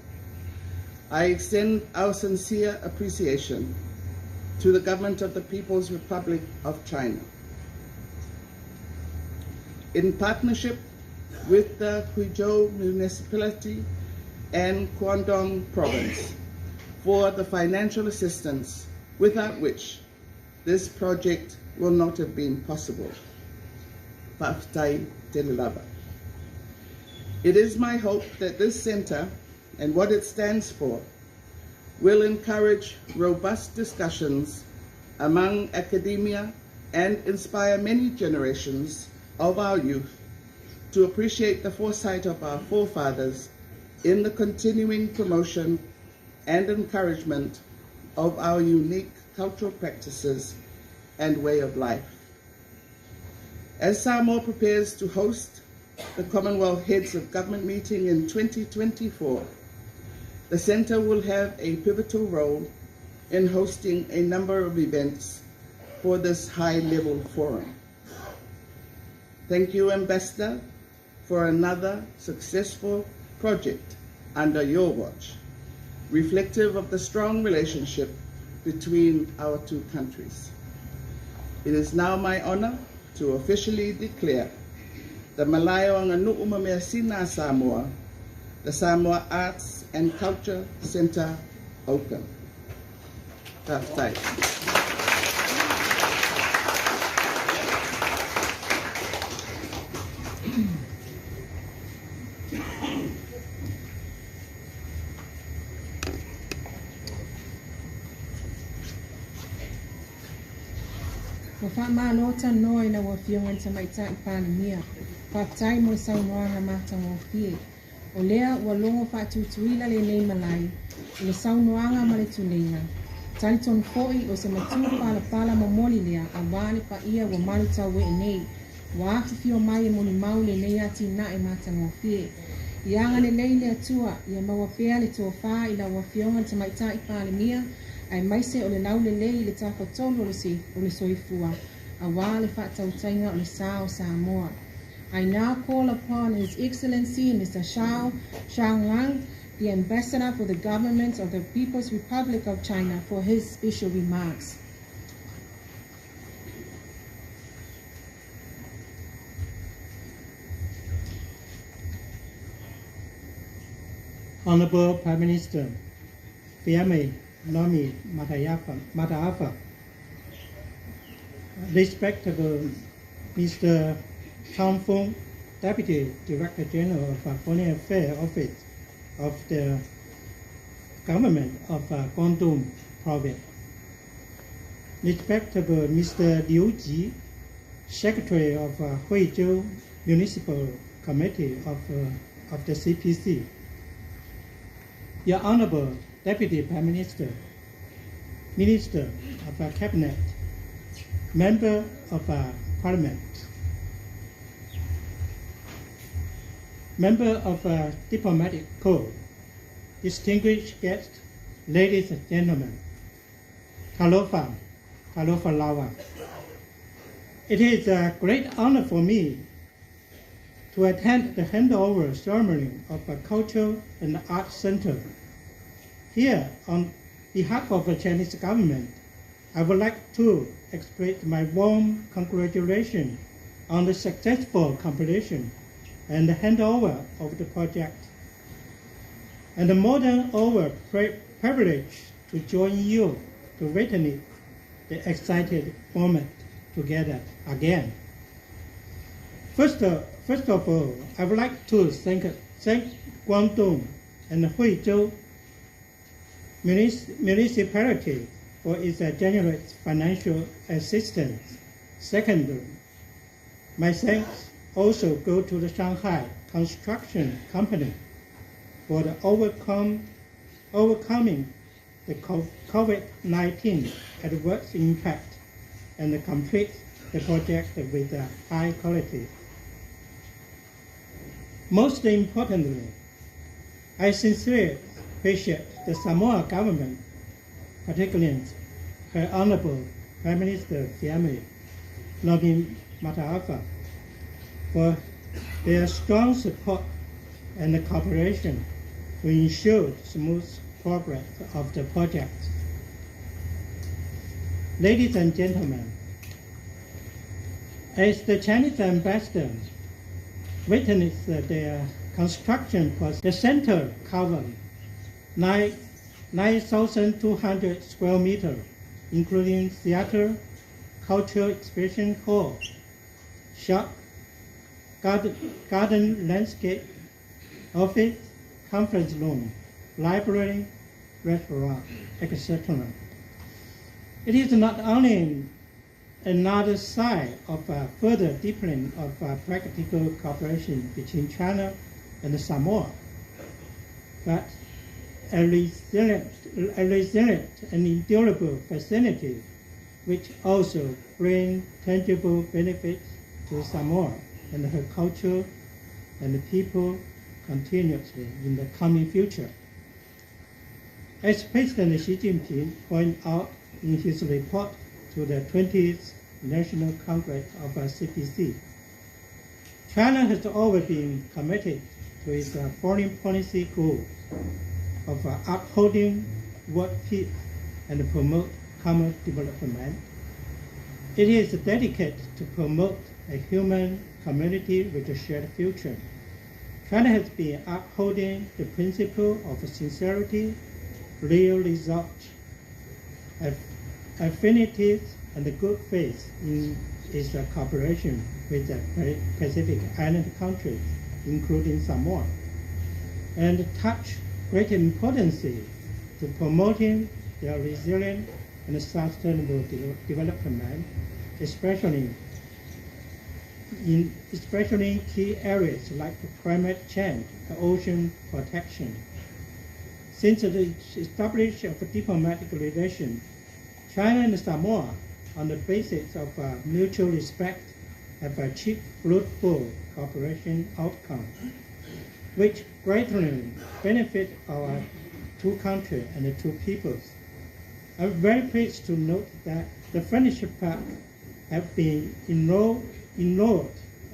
I extend our sincere appreciation to the government of the People's Republic of China. In partnership with the Huizhou Municipality and Guangdong Province for the financial assistance without which this project will not have been possible. Whaafitai te lava. It is my hope that this center and what it stands for will encourage robust discussions among academia and inspire many generations of our youth to appreciate the foresight of our forefathers in the continuing promotion and encouragement of our unique cultural practices and way of life. As Samoa prepares to host the Commonwealth Heads of Government meeting in 2024, the Centre will have a pivotal role in hosting a number of events for this high-level forum. Thank you, Ambassador, for another successful project under your watch, reflective of the strong relationship between our two countries. It is now my honor to officially declare the Malae o Aganuu Measina Samoa, the Samoa Arts and Culture Center, open. Tātai. Wa whaamālota noi na wawhiongan ta maitai pānemia, whaatai mo saunoanga mātango fie. O lea ua longo whaatutuila le nei Malae, i le saunoanga ma le tulenga. Talitonu fo'i o se matu pala momoli lea a wale pa ia wa malu tau we nei. Wa awhiwhio mai e moni mau le nei ati na e mātango fie. Ianga le lei le atua, ia maua pea le toa wha i la wawhiongan ta maitai pānemia, ai maise o le lau le lei le tāwhatolo o le soifua, a wā le whaatautainga o le Sao Samoa. I now call upon His Excellency Mr. Shao Ngang, the Ambassador for the Government of the People's Republic of China, for his special remarks. Honorable Prime Minister Fiame Nomi Mataafa, respectable Mr. Chang Fung, Deputy Director General of Foreign Affairs Office of the Government of Guangdong Province, respectable Mr. Liu Ji, Secretary of Huizhou Municipal Committee of the CPC, Your Honorable Deputy Prime Minister, Minister of Cabinet, Member of Parliament, Member of Diplomatic Corps, distinguished guests, ladies and gentlemen, Talofa Lawa. It is a great honor for me to attend the handover ceremony of a cultural and art center. Here, on behalf of the Chinese government, I would like to express my warm congratulations on the successful completion and the handover of the project, and the more than over privilege to join you to witness the excited moment together again. First of all, I would like to thank Guangdong and Huizhou municipality for its generous financial assistance. Second, my thanks also go to the Shanghai Construction Company for the overcoming the COVID-19 adverse impact and complete the project with high quality. Most importantly, I sincerely appreciate the Samoa government, particularly Her Honorable Prime Minister Fiame Nomi Mataafa, for their strong support and cooperation to ensure smooth progress of the project. Ladies and gentlemen, as the Chinese ambassador witnessed their construction process, the center covered 9,200 square meters, including theater, cultural exhibition hall, shop, garden landscape, office, conference room, library, restaurant, etc. It is not only another side of further deepening of practical cooperation between China and Samoa, but a resilient and endurable facility which also brings tangible benefits to Samoa and her culture and the people continuously in the coming future. As President Xi Jinping pointed out in his report to the 20th National Congress of CPC, China has always been committed to its foreign policy goals of upholding world peace and promote common development. It is dedicated to promote a human community with a shared future. China has been upholding the principle of sincerity, real results, affinities, and good faith in its cooperation with the Pacific Island countries, including Samoa, and attach great importance to promoting their resilient and sustainable development, especially in key areas like climate change and ocean protection. Since the establishment of diplomatic relations, China and Samoa, on the basis of mutual respect, have achieved fruitful cooperation outcomes, which greatly benefit our two countries and the two peoples. I'm very pleased to note that the Friendship Pact have been enrolled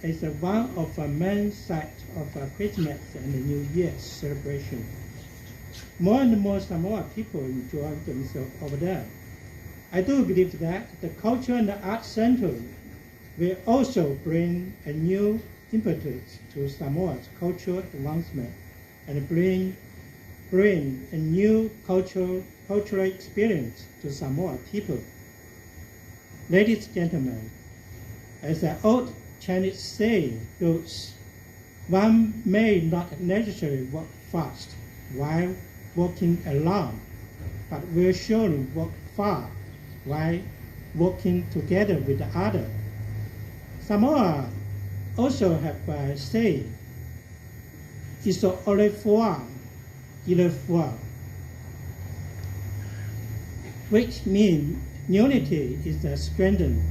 as one of the main sites of Christmas and New Year's celebration. More and more Samoa people enjoy themselves over there. I do believe that the Culture and Art Center will also bring a new impetus to Samoa's cultural advancement and bring a new cultural experience to Samoa people. Ladies and gentlemen, as the old Chinese saying goes, one may not necessarily walk fast while walking alone, but will surely walk far while working together with the other. Samoa also have a saying, "Ils sont à la fois, il le faut," which means unity is strengthened,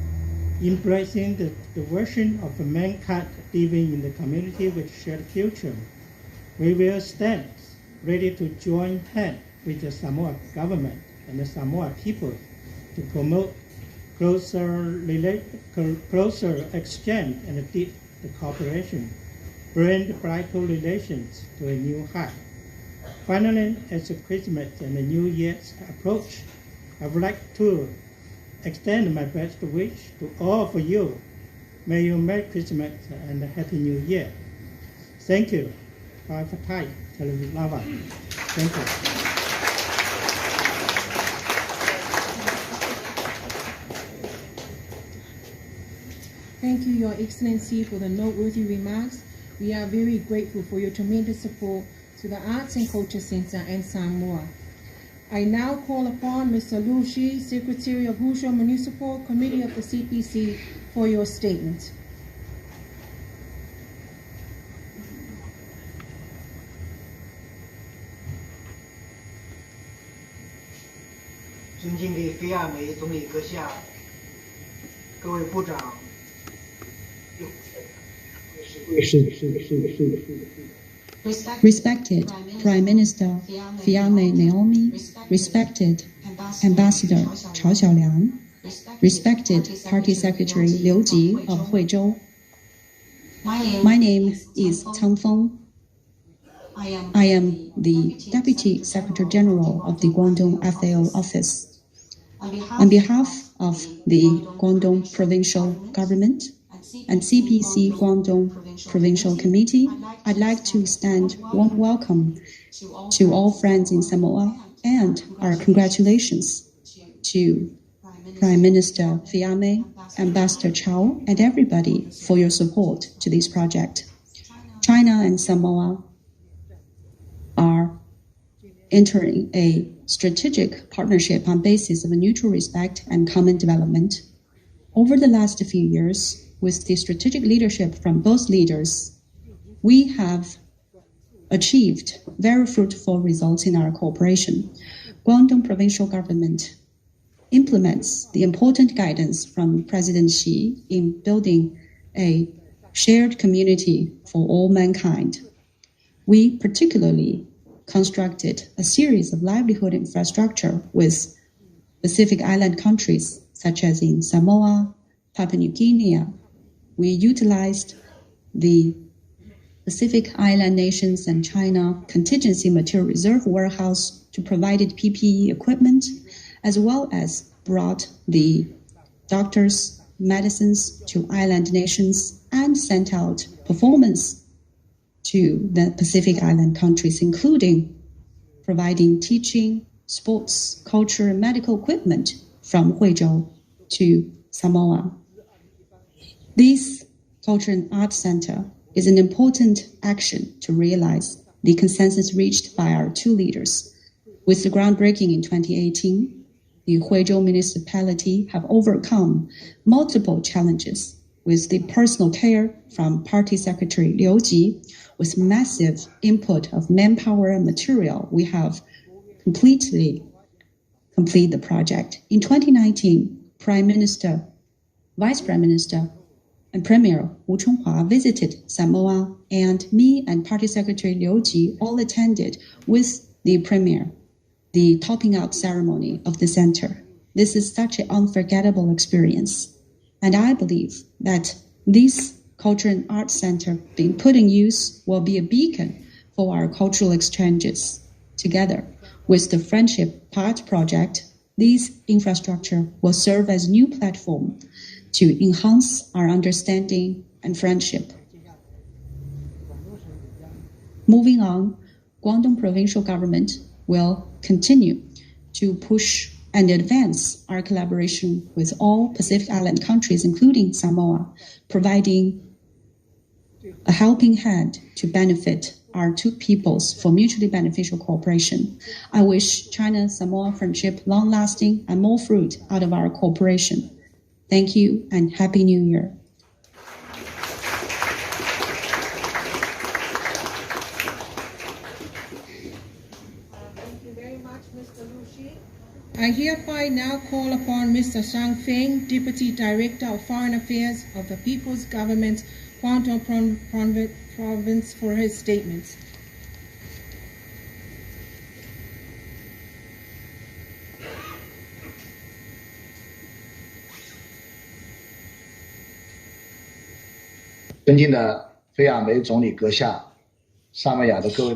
embracing the version of mankind living in the community with shared future. We will stand ready to join hands with the Samoa government and the Samoa people to promote closer exchange and deep cooperation, bring the bilateral relations to a new height. Finally, as the Christmas and the New Year's approach, I would like to extend my best wish to all of you. May you Merry Christmas and Happy New Year. Thank you. Bye for Thai. Thank you. Thank you, Your Excellency, for the noteworthy remarks. We are very grateful for your tremendous support to the Arts and Culture Center and Samoa. I now call upon Mr. Liu Shi, Secretary of Huizhou Municipal Committee of the CPC, for your statement. Respected Prime Minister Fiame Naomi, respected Ambassador Chao Xiaoliang, respected Party Secretary Liu Ji of Huizhou. My name is Cang Feng. I am the Deputy Secretary General of the Guangdong FAO Office. On behalf of the Guangdong Provincial Government and CPC Guangdong Provincial Committee, I'd like to extend warm welcome to all friends in Samoa and our congratulations to Prime Minister Fiame, Ambassador Chao, and everybody for your support to this project. China and Samoa are entering a strategic partnership on basis of mutual respect and common development. Over the last few years, with the strategic leadership from both leaders, we have achieved very fruitful results in our cooperation. Guangdong Provincial Government implements the important guidance from President Xi in building a shared community for all mankind. We particularly constructed a series of livelihood infrastructure with Pacific Island countries, such as in Samoa, Papua New Guinea. We utilized the Pacific Island nations and China Contingency Material Reserve Warehouse to provide PPE equipment, as well as brought the doctors, medicines to island nations and sent out performance to the Pacific Island countries, including providing teaching, sports, culture, and medical equipment from Huizhou to Samoa. This Culture and Art Center is an important action to realize the consensus reached by our two leaders. With the groundbreaking in 2018, the Huizhou municipality have overcome multiple challenges with the personal care from Party Secretary Liu Ji. With massive input of manpower and material, we have completed the project. In 2019, Prime Minister, Vice Prime Minister, and Premier Wu Chunhua visited Samoa, and me and Party Secretary Liu Ji all attended with the Premier the topping out ceremony of the center. This is such an unforgettable experience, and I believe that this Culture and Art Center being put in use will be a beacon for our cultural exchanges. Together with the Friendship Part project, this infrastructure will serve as a new platform to enhance our understanding and friendship. Moving on, Guangdong Provincial Government will continue to push and advance our collaboration with all Pacific Island countries, including Samoa, providing a helping hand to benefit our two peoples for mutually beneficial cooperation. I wish China-Samoa friendship long-lasting and more fruit out of our cooperation. Thank you and Happy New Year. Thank you very much, Mr. Lu Shi. I hereby now call upon Mr. Shang Feng, Deputy Director of Foreign Affairs of the People's Government, Guangdong Province, for his statements.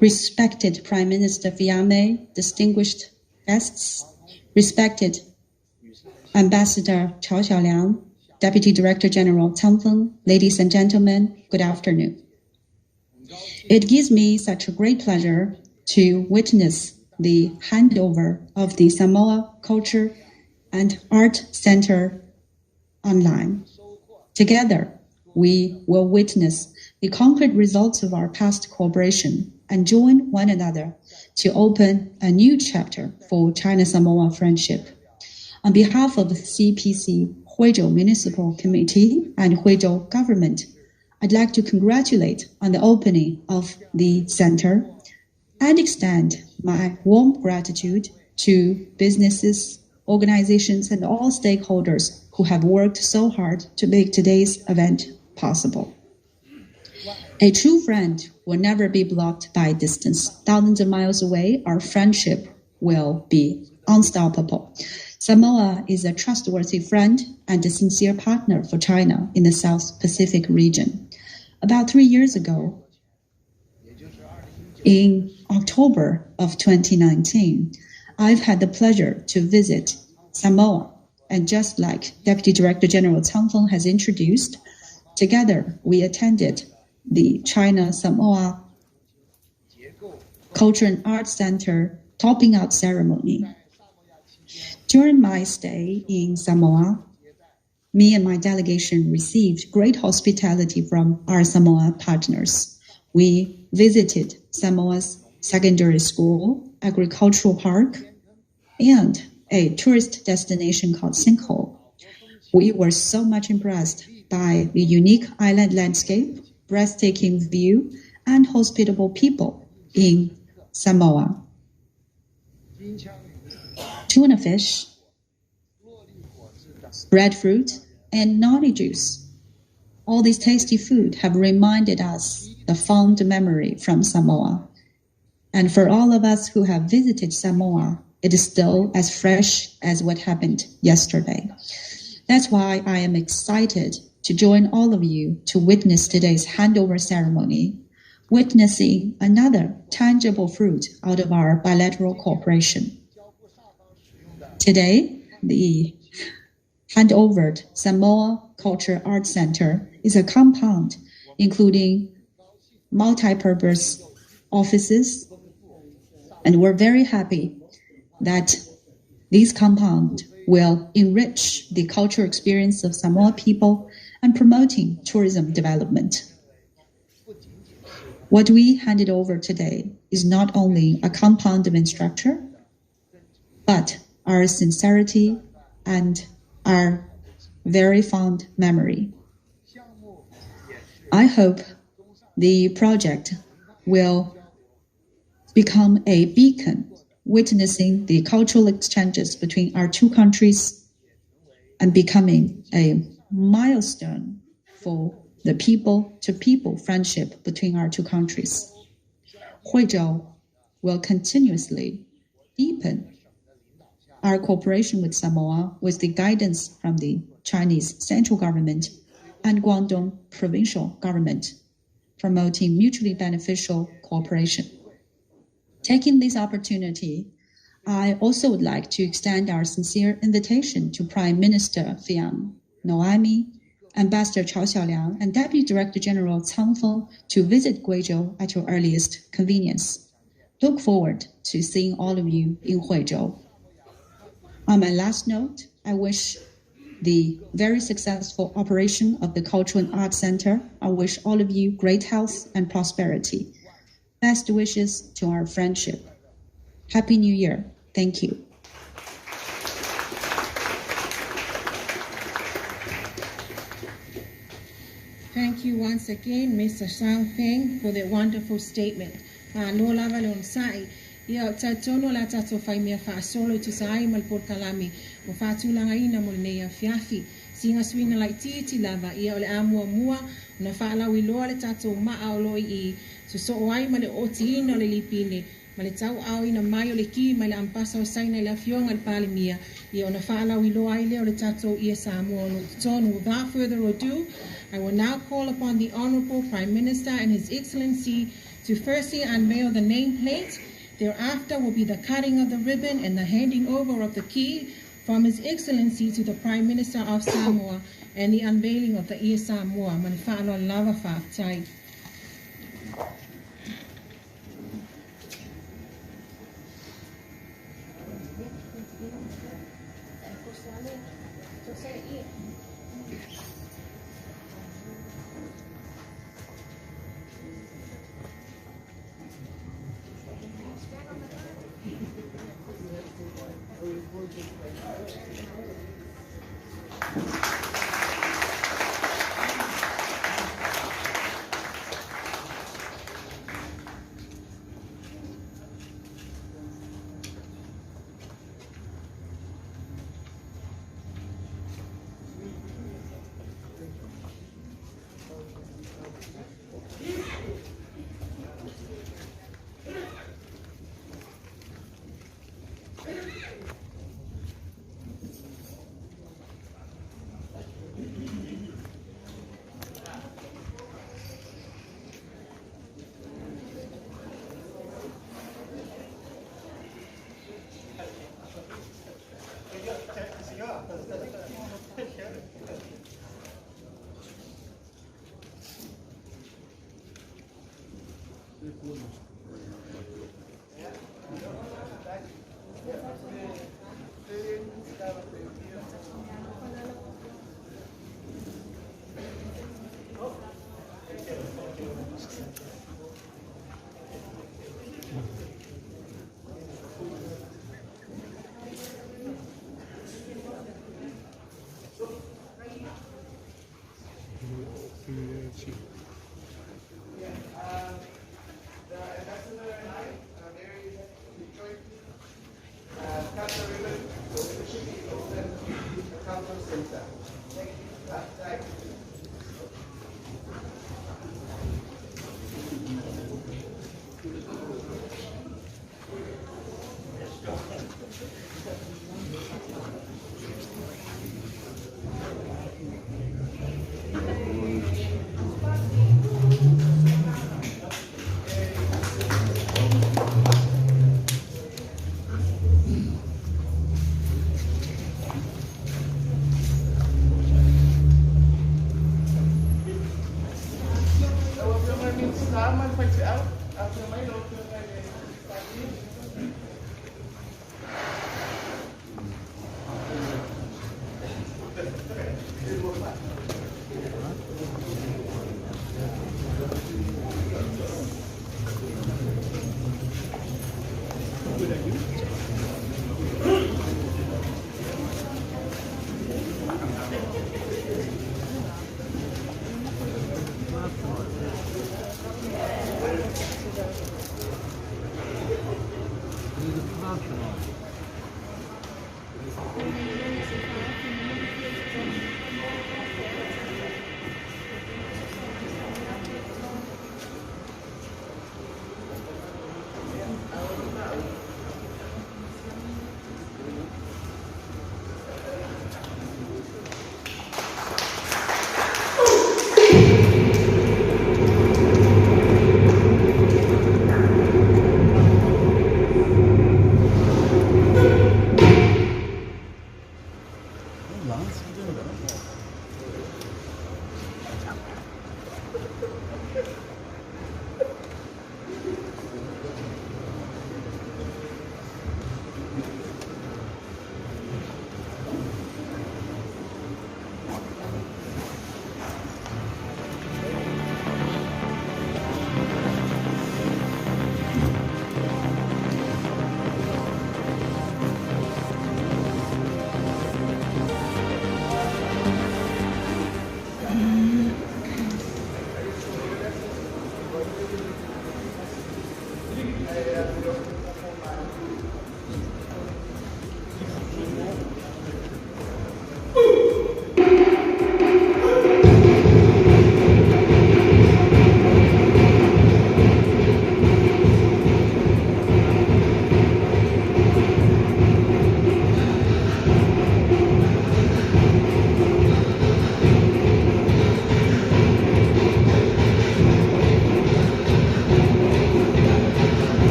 Respected Prime Minister Fiame, distinguished guests, respected Ambassador Chao Xiaoliang, Deputy Director General Cang Feng, ladies and gentlemen, good afternoon. It gives me such a great pleasure to witness the handover of the Samoa Culture and Art Center online. Together, we will witness the concrete results of our past cooperation and join one another to open a new chapter for China-Samoa friendship. On behalf of the CPC Huizhou Municipal Committee and Huizhou Government, I'd like to congratulate on the opening of the center and extend my warm gratitude to businesses, organizations, and all stakeholders who have worked so hard to make today's event possible. A true friend will never be blocked by distance. Thousands of miles away, our friendship will be unstoppable. Samoa is a trustworthy friend and a sincere partner for China in the South Pacific region. About 3 years ago, in October of 2019, I've had the pleasure to visit Samoa, and just like Deputy Director General Cang Feng has introduced, together we attended the China-Samoa Culture and Art Center topping out ceremony. During my stay in Samoa, me and my delegation received great hospitality from our Samoa partners. We visited Samoa's secondary school, agricultural park, and a tourist destination called Sinkhole. We were so much impressed by the unique island landscape, breathtaking view, and hospitable people in Samoa. Tuna fish, breadfruit, and noni juice. All these tasty food have reminded us the fond memory from Samoa. And for all of us who have visited Samoa, it is still as fresh as what happened yesterday. That's why I am excited to join all of you to witness today's handover ceremony, witnessing another tangible fruit out of our bilateral cooperation. Today, the handovered Samoa Culture Arts Center is a compound including multi-purpose offices, and we're very happy that this compound will enrich the cultural experience of Samoa people and promoting tourism development. What we handed over today is not only a compound of structure, but our sincerity and our very fond memory. I hope the project will become a beacon witnessing the cultural exchanges between our two countries and becoming a milestone for the people-to-people friendship between our two countries. Huizhou will continuously deepen our cooperation with Samoa with the guidance from the Chinese central government and Guangdong provincial government, promoting mutually beneficial cooperation. Taking this opportunity, I also would like to extend our sincere invitation to Prime Minister Fiang Noemi, Ambassador Chao Xiaoliang, and Deputy Director General Cang Feng to visit Guizhou at your earliest convenience. Look forward to seeing all of you in Huizhou. On my last note, I wish the very successful operation of the Cultural and Arts Center. I wish all of you great health and prosperity. Best wishes to our friendship. Happy New Year. Thank you. Thank you once again, Mr. Sang Feng, for that wonderful statement. Lola valon sai. Ia tatono la tato fai mea solo tu sai mal por kalami. O fatulanga ina mo nei fiafi. Singa swina lai titi lava ia ole amua mua na fa'ala wiloa le tato ma'aolo I so wai male oti ina le lipine. Male tau au ina mai o le ki male ampasa o saina le afionga le palimia. Ia ona fa'ala wiloa I le o le tato ia Samoa no tonu. Without further ado, I will now call upon the Honorable Prime Minister and His Excellency to firstly unveil the nameplate. Thereafter will be the cutting of the ribbon and the handing over of the key from His Excellency to the Prime Minister of Samoa and the unveiling of the Ia Samoa. Manifa'alo lava fa'aftai. The ambassador sama faci au after mai lo ke kai pagi.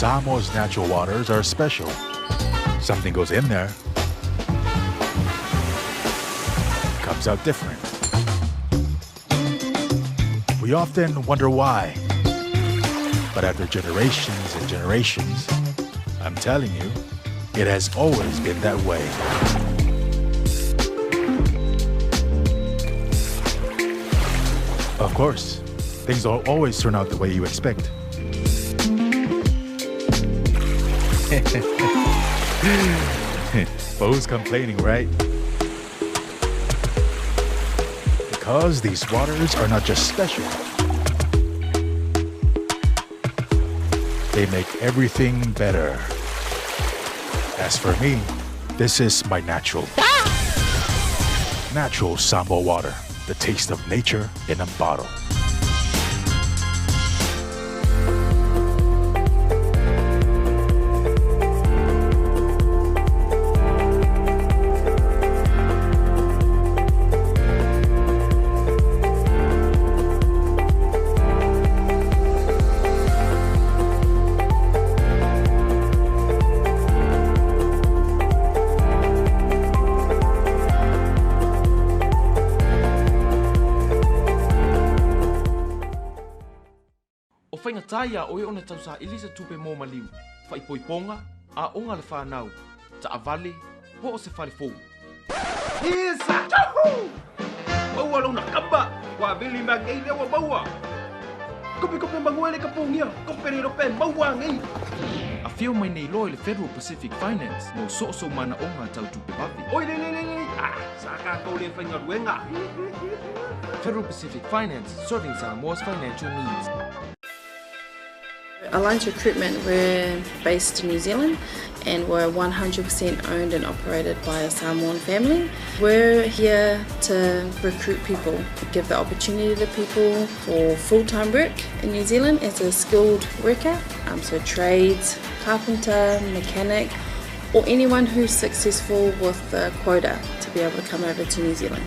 Samoa's natural waters are special. Something goes in there, comes out different. We often wonder why. But after generations and generations, I'm telling you, it has always been that way. Of course, things don't always turn out the way you expect. Bo's complaining, right? Because these waters are not just special. They make everything better. As for me, this is my natural Samoa water, the taste of nature in a bottle. Taya o ona tausa ilisa tupe mo maliu. Fai poiponga a onga le whanau. Ta avale po o se whare fōu. Isa! Tahu! Maua lona kamba! Wa vili magei lewa maua! Kope manguele ka pōngia! Kope rero pe maua ngai! A whio mai nei loe le Federal Pacific Finance no so mana onga tau tupe papi. Oi le! Ah! Saka kou le whaingaruenga! Federal Pacific Finance, serving Samoa's financial needs. Alliance Recruitment, we're based in New Zealand and we're 100% owned and operated by a Samoan family. We're here to recruit people, give the opportunity to people for full-time work in New Zealand as a skilled worker, so trades, carpenter, mechanic, or anyone who's successful with the quota to be able to come over to New Zealand.